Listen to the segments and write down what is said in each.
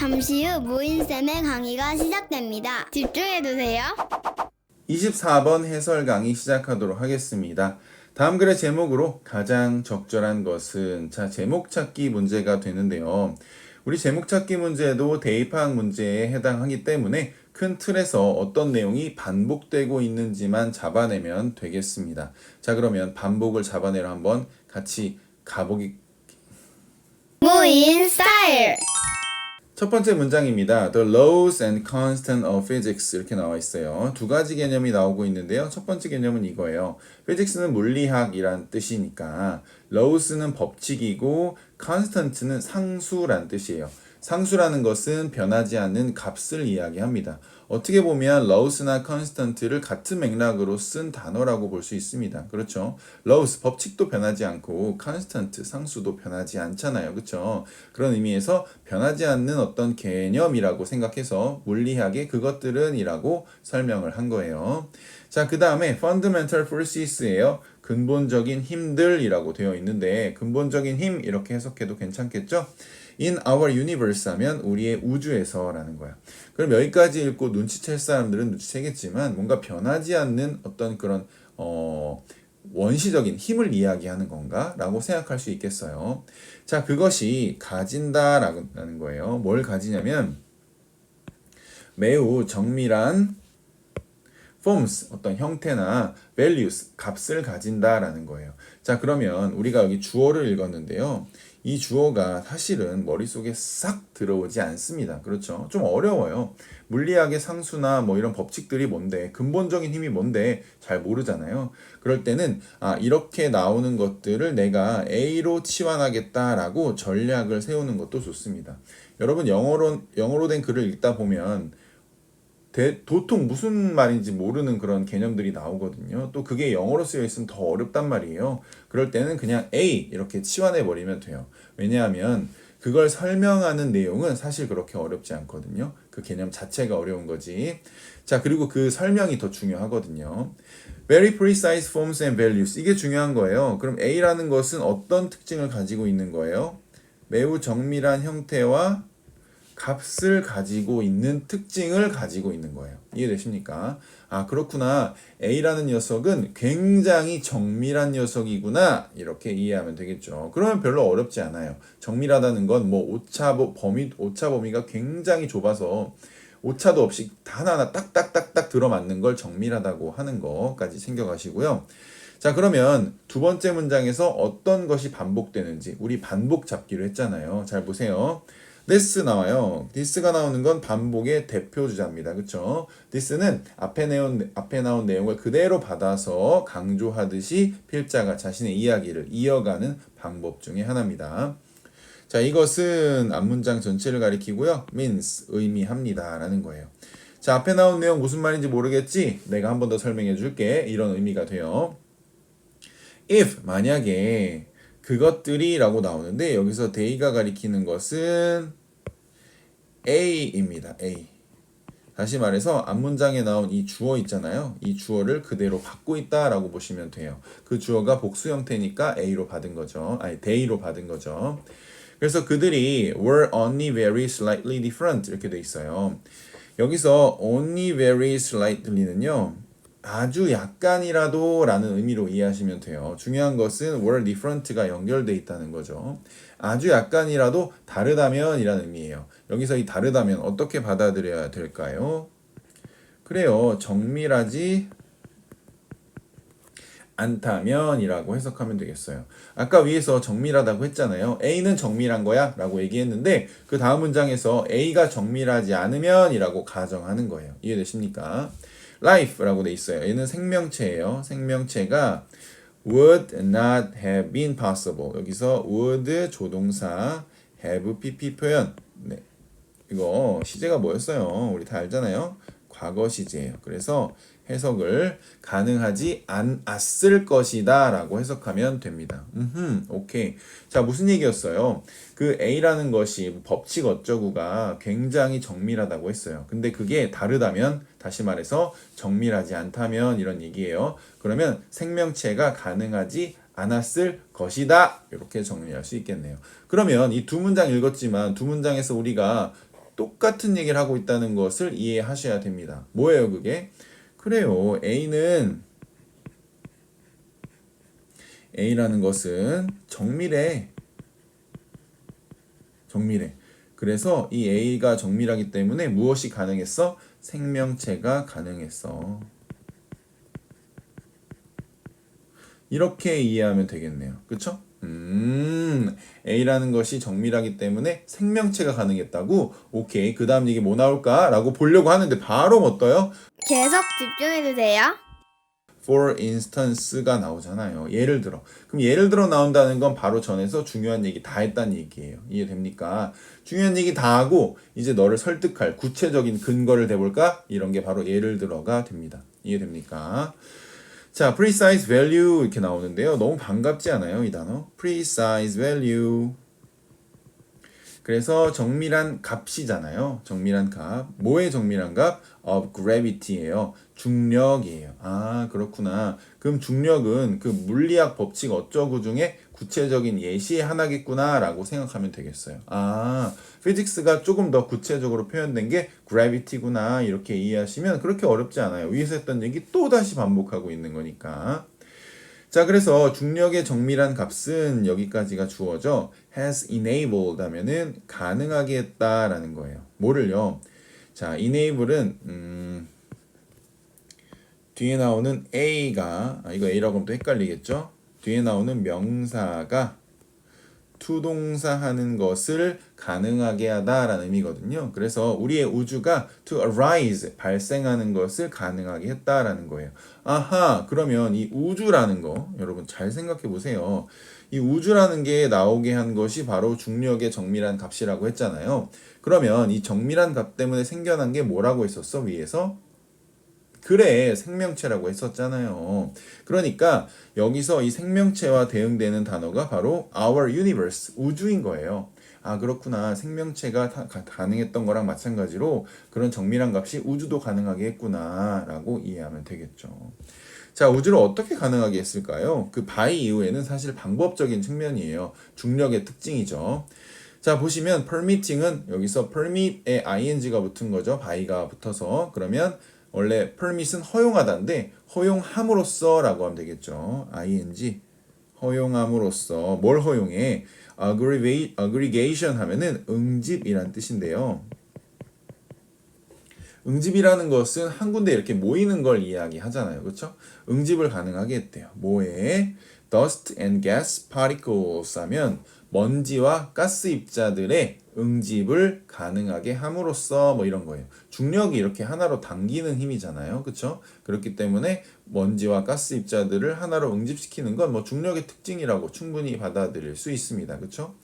잠시 후 모인쌤의 강의가 시작됩니다. 집중해주세요. 24번 해설 강의 시작하도록 하겠습니다. 다음 글의 제목으로 가장 적절한 것은 제목 찾기 문제가 되는데요. 우리 제목 찾기 문제도 대입학 문제에 해당하기 때문에 큰 틀에서 어떤 내용이 반복되고 있는지만 잡아내면 되겠습니다. 자, 그러면 반복을 잡아내러 한번 같이 가보기. 모인 스타일. 첫 번째 문장입니다. The laws and constant of physics 이렇게 나와 있어요. 두 가지 개념이 나오고 있는데요. 첫 번째 개념은 이거예요. physics는 물리학이란 뜻이니까 laws는 법칙이고 constant는 상수란 뜻이에요. 상수라는 것은 변하지 않는 값을 이야기합니다. 어떻게 보면 laws나 constant를 같은 맥락으로 쓴 단어라고 볼 수 있습니다. 그렇죠? laws, 법칙도 변하지 않고 constant, 상수도 변하지 않잖아요. 그렇죠? 그런 의미에서 변하지 않는 어떤 개념이라고 생각해서 물리학의 그것들은 이라고 설명을 한 거예요. 자, 그 다음에 fundamental forces예요. 근본적인 힘들이라고 되어 있는데 근본적인 힘 이렇게 해석해도 괜찮겠죠? In our universe 하면 우리의 우주에서라는 거야. 그럼 여기까지 읽고 눈치챌 사람들은 눈치채겠지만 뭔가 변하지 않는 어떤 그런 원시적인 힘을 이야기하는 건가? 라고 생각할 수 있겠어요. 자, 그것이 가진다라는 거예요. 뭘 가지냐면 매우 정밀한 forms, 어떤 형태나 values, 값을 가진다라는 거예요. 자, 그러면 우리가 여기 주어를 읽었는데요. 이 주어가 사실은 머릿속에 싹 들어오지 않습니다. 그렇죠? 좀 어려워요. 물리학의 상수나 뭐 이런 법칙들이 뭔데, 근본적인 힘이 뭔데 잘 모르잖아요. 그럴 때는 이렇게 나오는 것들을 내가 A로 치환하겠다라고 전략을 세우는 것도 좋습니다. 여러분 영어로 된 글을 읽다 보면 도통 무슨 말인지 모르는 그런 개념들이 나오거든요. 또 그게 영어로 쓰여 있으면 더 어렵단 말이에요. 그럴 때는 그냥 A 이렇게 치환해 버리면 돼요. 왜냐하면 그걸 설명하는 내용은 사실 그렇게 어렵지 않거든요. 그 개념 자체가 어려운 거지. 자, 그리고 그 설명이 더 중요하거든요. Very precise forms and values. 이게 중요한 거예요. 그럼 A라는 것은 어떤 특징을 가지고 있는 거예요? 매우 정밀한 형태와 값을 가지고 있는 특징을 가지고 있는 거예요. 이해되십니까? 그렇구나. A라는 녀석은 굉장히 정밀한 녀석이구나. 이렇게 이해하면 되겠죠. 그러면 별로 어렵지 않아요. 정밀하다는 건 뭐 오차 범위가 굉장히 좁아서 오차도 없이 단 하나 딱딱딱딱 들어맞는 걸 정밀하다고 하는 것까지 챙겨가시고요. 자, 그러면 두 번째 문장에서 어떤 것이 반복되는지 우리 반복 잡기로 했잖아요. 잘 보세요. this 나와요. this가 나오는 건 반복의 대표 주자입니다. 그쵸? this는 앞에 나온 내용을 그대로 받아서 강조하듯이 필자가 자신의 이야기를 이어가는 방법 중에 하나입니다. 자, 이것은 앞문장 전체를 가리키고요. means, 의미합니다. 라는 거예요. 자, 앞에 나온 내용 무슨 말인지 모르겠지? 내가 한 번 더 설명해 줄게. 이런 의미가 돼요. if, 만약에 그것들이 라고 나오는데 여기서 they가 가리키는 것은 A입니다. A. 다시 말해서 앞문장에 나온 이 주어 있잖아요. 이 주어를 그대로 받고 있다라고 보시면 돼요. 그 주어가 복수 형태니까 A로 받은 거죠. they로 받은 거죠. 그래서 그들이 were only very slightly different 이렇게 돼 있어요. 여기서 only very slightly는요. 아주 약간이라도 라는 의미로 이해하시면 돼요. 중요한 것은 were different가 연결돼 있다는 거죠. 아주 약간이라도 다르다면 이라는 의미예요. 여기서 이 다르다면 어떻게 받아들여야 될까요? 그래요. 정밀하지 않다면 이라고 해석하면 되겠어요. 아까 위에서 정밀하다고 했잖아요. A는 정밀한 거야 라고 얘기했는데 그 다음 문장에서 A가 정밀하지 않으면 이라고 가정하는 거예요. 이해되십니까? life라고 돼 있어요. 얘는 생명체예요. 생명체가 would not have been possible. 여기서 would 조동사 have pp 표현. 네. 이거 시제가 뭐였어요? 우리 다 알잖아요. 과거 시제예요. 그래서 해석을 가능하지 않았을 것이다 라고 해석하면 됩니다. 오케이. 자, 무슨 얘기였어요? 그 A라는 것이 법칙 어쩌구가 굉장히 정밀하다고 했어요. 근데 그게 다르다면, 다시 말해서 정밀하지 않다면 이런 얘기예요. 그러면 생명체가 가능하지 않았을 것이다. 이렇게 정리할 수 있겠네요. 그러면 이 두 문장 읽었지만 두 문장에서 우리가 똑같은 얘기를 하고 있다는 것을 이해하셔야 됩니다. 뭐예요, 그게? 그래요. A라는 것은 정밀해. 정밀해. 그래서 이 A가 정밀하기 때문에 무엇이 가능했어? 생명체가 가능했어. 이렇게 이해하면 되겠네요. 그쵸? A라는 것이 정밀하기 때문에 생명체가 가능했다고? 오케이. 그 다음 얘기 뭐 나올까? 라고 보려고 하는데 바로 뭐 떠요? 계속 집중해주세요. For instance가 나오잖아요. 예를 들어. 그럼 예를 들어 나온다는 건 바로 전에서 중요한 얘기 다 했다는 얘기예요. 이해됩니까? 중요한 얘기 다 하고 이제 너를 설득할 구체적인 근거를 대볼까? 이런 게 바로 예를 들어가 됩니다. 이해됩니까? 자, precise value 이렇게 나오는데요. 너무 반갑지 않아요, 이 단어? precise value. 그래서 정밀한 값이잖아요. 정밀한 값. 뭐의 정밀한 값? of gravity예요. 중력이에요. 아, 그렇구나. 그럼 중력은 그 물리학 법칙 어쩌고 중에 구체적인 예시의 하나겠구나 라고 생각하면 되겠어요. 아, 피직스가 조금 더 구체적으로 표현된 게 gravity구나 이렇게 이해하시면 그렇게 어렵지 않아요. 위에서 했던 얘기 또 다시 반복하고 있는 거니까. 자, 그래서 중력의 정밀한 값은 여기까지가 주어져 has enabled 하면은 가능하게 했다라는 거예요. 뭐를요? 자, enable은 뒤에 나오는 A가 이거 A라고 하면 또 헷갈리겠죠? 뒤에 나오는 명사가 투동사 하는 것을 가능하게 하다라는 의미거든요. 그래서 우리의 우주가 to arise, 발생하는 것을 가능하게 했다라는 거예요. 아하, 그러면 이 우주라는 거, 여러분 잘 생각해 보세요. 이 우주라는 게 나오게 한 것이 바로 중력의 정밀한 값이라고 했잖아요. 그러면 이 정밀한 값 때문에 생겨난 게 뭐라고 했었어, 위에서? 그래, 생명체라고 했었잖아요. 그러니까 여기서 이 생명체와 대응되는 단어가 바로 our universe, 우주인 거예요. 아, 그렇구나. 생명체가 가능했던 거랑 마찬가지로 그런 정밀한 값이 우주도 가능하게 했구나 라고 이해하면 되겠죠. 자, 우주를 어떻게 가능하게 했을까요? 그 by 이후에는 사실 방법적인 측면이에요. 중력의 특징이죠. 자, 보시면 permitting은 여기서 permit에 ing가 붙은 거죠. by가 붙어서. 그러면 원래 permit은 허용하다인데 허용함으로써 라고 하면 되겠죠. ing 허용함으로써 뭘 허용해? aggregation 하면은 응집이란 뜻인데요. 응집이라는 것은 한 군데 이렇게 모이는 걸 이야기하잖아요. 그렇죠? 응집을 가능하게 했대요. 뭐에? dust and gas particles 하면 먼지와 가스 입자들의 응집을 가능하게 함으로써 뭐 이런 거예요. 중력이 이렇게 하나로 당기는 힘이잖아요. 그렇죠? 그렇기 때문에 먼지와 가스 입자들을 하나로 응집시키는 건 뭐 중력의 특징이라고 충분히 받아들일 수 있습니다. 그렇죠?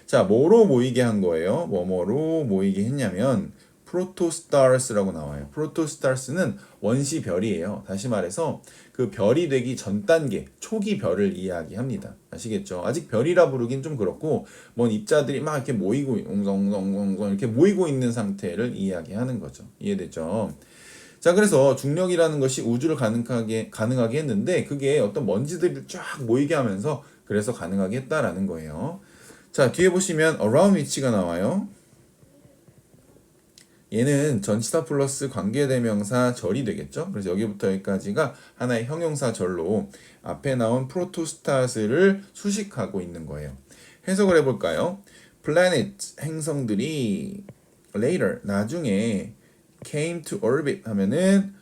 자, 뭐로 모이게 한 거예요? 뭐로 모이게 했냐면 프로토스타르스라고 나와요. 프로토스타르스는 원시 별이에요. 다시 말해서 그 별이 되기 전 단계, 초기 별을 이야기합니다. 아시겠죠? 아직 별이라 부르긴 좀 그렇고, 뭔 입자들이 막 이렇게 모이고, 웅성웅성웅성 이렇게 모이고 있는 상태를 이야기하는 거죠. 이해되죠? 자, 그래서 중력이라는 것이 우주를 가능하게 했는데, 그게 어떤 먼지들을 쫙 모이게 하면서 그래서 가능하게 했다라는 거예요. 자, 뒤에 보시면 around which가 나와요. 얘는 전치사 플러스 관계대명사 절이 되겠죠. 그래서 여기부터 여기까지가 하나의 형용사절로 앞에 나온 프로토스타스를 수식하고 있는 거예요. 해석을 해볼까요? planet, 행성들이 later, 나중에 came to orbit 하면은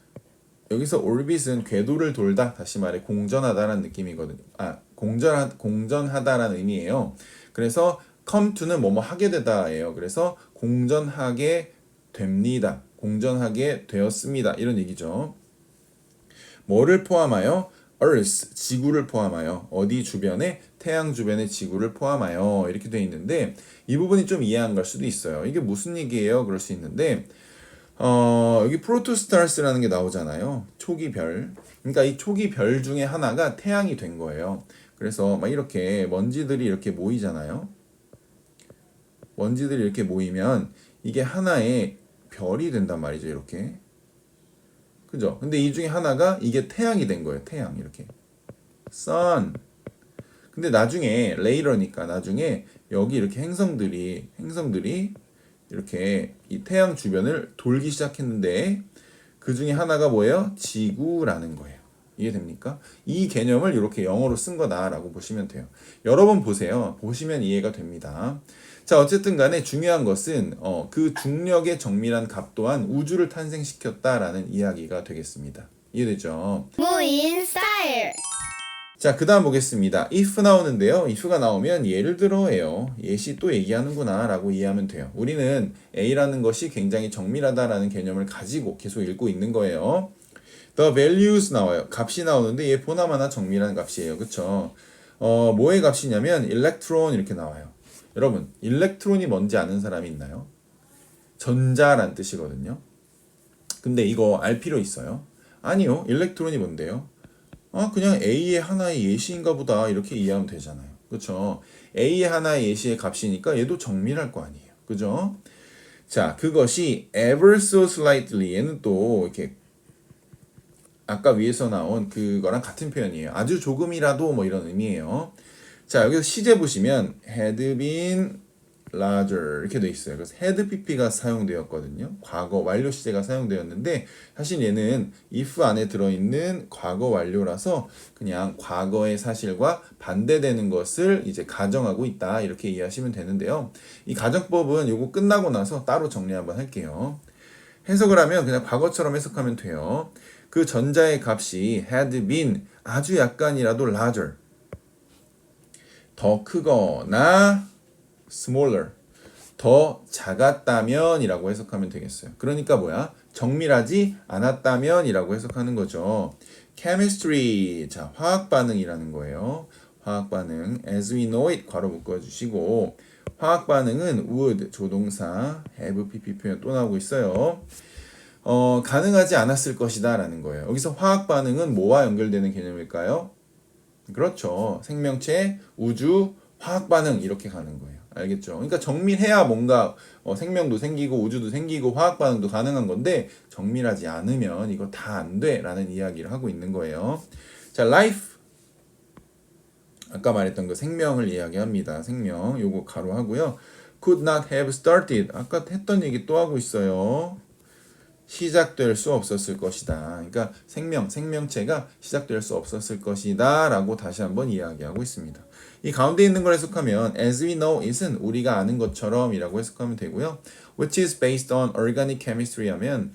여기서 orbit은 궤도를 돌다, 다시 말해 공전하다라는 느낌이거든요. 아, 공전하다라는 의미예요. 그래서 come to는 뭐뭐 하게 되다예요. 그래서 공전하게 됩니다. 공전하게 되었습니다. 이런 얘기죠. 뭐를 포함하여? Earth, 지구를 포함하여. 어디 주변에? 태양 주변의 지구를 포함하여. 이렇게 돼 있는데 이 부분이 좀 이해 안 갈 수도 있어요. 이게 무슨 얘기예요? 그럴 수 있는데 여기 프로토스타르스라는 게 나오잖아요. 초기 별. 그러니까 이 초기 별 중에 하나가 태양이 된 거예요. 그래서 막 이렇게 먼지들이 이렇게 모이잖아요. 먼지들이 이렇게 모이면 이게 하나의 별이 된단 말이죠. 이렇게. 그죠? 근데 이 중에 하나가 이게 태양이 된 거예요. 태양 이렇게. sun. 근데 나중에 later니까 나중에 여기 이렇게 행성들이 이렇게 이 태양 주변을 돌기 시작했는데 그 중에 하나가 뭐예요? 지구라는 거예요. 이해됩니까? 이 개념을 이렇게 영어로 쓴 거다라고 보시면 돼요. 여러 번 보세요. 보시면 이해가 됩니다. 자, 어쨌든 간에 중요한 것은 그 중력의 정밀한 값 또한 우주를 탄생시켰다라는 이야기가 되겠습니다. 이해되죠? 무인 스타일. 자, 그 다음 보겠습니다. if 나오는데요. if가 나오면 예를 들어예요. 예시 또 얘기하는구나 라고 이해하면 돼요. 우리는 A라는 것이 굉장히 정밀하다라는 개념을 가지고 계속 읽고 있는 거예요. The values 나와요. 값이 나오는데 얘 보나마나 정밀한 값이에요. 그쵸? 뭐의 값이냐면 electron 이렇게 나와요. 여러분, 일렉트론이 뭔지 아는 사람이 있나요? 전자란 뜻이거든요. 근데 이거 알 필요 있어요? 아니요. 일렉트론이 뭔데요? 그냥 A의 하나의 예시인가 보다 이렇게 이해하면 되잖아요. 그쵸? A의 하나의 예시의 값이니까 얘도 정밀할 거 아니에요. 그죠? 자, 그것이 ever so slightly 얘는 또 이렇게 아까 위에서 나온 그거랑 같은 표현이에요. 아주 조금이라도 뭐 이런 의미예요. 자, 여기서 시제 보시면 had been larger 이렇게 돼 있어요. 그래서 had pp가 사용되었거든요. 과거 완료 시제가 사용되었는데 사실 얘는 if 안에 들어있는 과거 완료라서 그냥 과거의 사실과 반대되는 것을 이제 가정하고 있다 이렇게 이해하시면 되는데요. 이 가정법은 요거 끝나고 나서 따로 정리 한번 할게요. 해석을 하면 그냥 과거처럼 해석하면 돼요. 그 전자의 값이 had been 아주 약간이라도 larger 더 크거나 smaller 더 작았다면 이라고 해석하면 되겠어요. 그러니까 뭐야? 정밀하지 않았다면 이라고 해석하는 거죠. chemistry 자 화학 반응이라는 거예요. 화학 반응 as we know it 괄호 묶어주시고 화학 반응은 would 조동사 have pp 표현 또 나오고 있어요. 가능하지 않았을 것이다 라는 거예요. 여기서 화학 반응은 뭐와 연결되는 개념일까요? 그렇죠. 생명체, 우주, 화학 반응 이렇게 가는 거예요. 알겠죠? 그러니까 정밀해야 뭔가 생명도 생기고 우주도 생기고 화학 반응도 가능한 건데 정밀하지 않으면 이거 다 안 돼 라는 이야기를 하고 있는 거예요. 자, life 아까 말했던 그 생명을 이야기합니다. 생명 요거 가로하고요. could not have started 아까 했던 얘기 또 하고 있어요. 시작될 수 없었을 것이다. 그러니까 생명체가 시작될 수 없었을 것이다 라고 다시 한번 이야기하고 있습니다. 이 가운데 있는 걸 해석하면 as we know it은 우리가 아는 것처럼 이라고 해석하면 되고요. which is based on organic chemistry 하면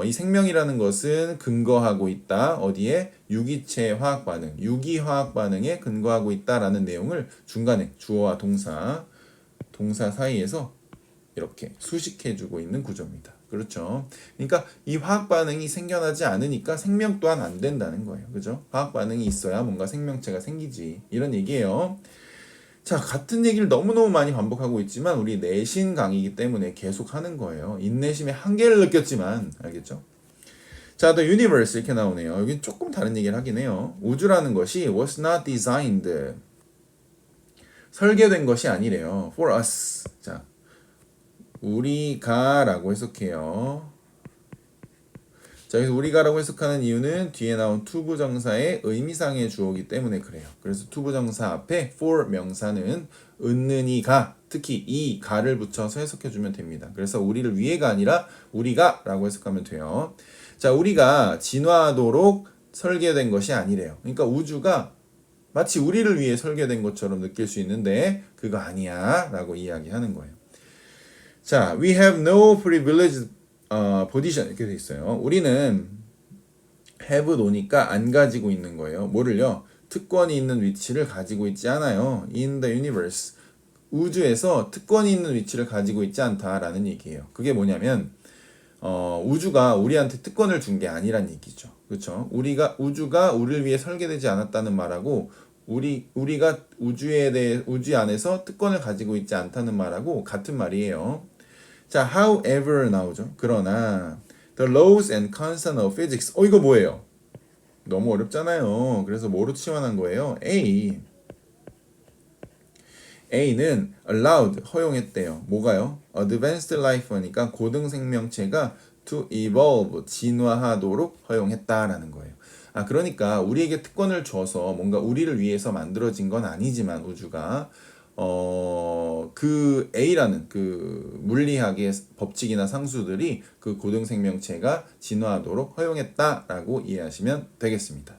이 생명이라는 것은 근거하고 있다. 어디에? 유기체 화학 반응, 유기 화학 반응에 근거하고 있다라는 내용을 중간에 주어와 동사 사이에서 이렇게 수식해주고 있는 구조입니다. 그렇죠. 그러니까 이 화학 반응이 생겨나지 않으니까 생명 또한 안 된다는 거예요. 그죠? 화학 반응이 있어야 뭔가 생명체가 생기지. 이런 얘기예요. 자, 같은 얘기를 너무너무 많이 반복하고 있지만 우리 내신 강의이기 때문에 계속 하는 거예요. 인내심의 한계를 느꼈지만 알겠죠? 자, the universe 이렇게 나오네요. 여기 조금 다른 얘기를 하긴 해요. 우주라는 것이 was not designed 설계된 것이 아니래요. for us. 자, 우리가 라고 해석해요. 자, 여기서 우리가라고 해석하는 이유는 뒤에 나온 투부정사의 의미상의 주어이기 때문에 그래요. 그래서 투부정사 앞에 for 명사는 은는이가 특히 이 가를 붙여서 해석해주면 됩니다. 그래서 우리를 위해가 아니라 우리가 라고 해석하면 돼요. 자, 우리가 진화하도록 설계된 것이 아니래요. 그러니까 우주가 마치 우리를 위해 설계된 것처럼 느낄 수 있는데 그거 아니야 라고 이야기하는 거예요. 자, we have no privileged position 이렇게 돼 있어요. 우리는 have 노니까 안 가지고 있는 거예요. 뭐를요? 특권이 있는 위치를 가지고 있지 않아요. in the universe 우주에서 특권이 있는 위치를 가지고 있지 않다라는 얘기예요. 그게 뭐냐면 우주가 우리한테 특권을 준 게 아니란 얘기죠. 그렇죠? 우주가 우리를 위해 설계되지 않았다는 말하고 우리가 우주 안에서 특권을 가지고 있지 않다는 말하고 같은 말이에요. 자, however 나오죠. 그러나 the laws and constants of physics. 이거 뭐예요? 너무 어렵잖아요. 그래서 뭐로 치환한 거예요? A는 allowed 허용했대요. 뭐가요? advanced life 하니까 고등 생명체가 to evolve 진화하도록 허용했다라는 거예요. 그러니까 우리에게 특권을 줘서 뭔가 우리를 위해서 만들어진 건 아니지만 우주가 그 A라는 그 물리학의 법칙이나 상수들이 그 고등생명체가 진화하도록 허용했다라고 이해하시면 되겠습니다.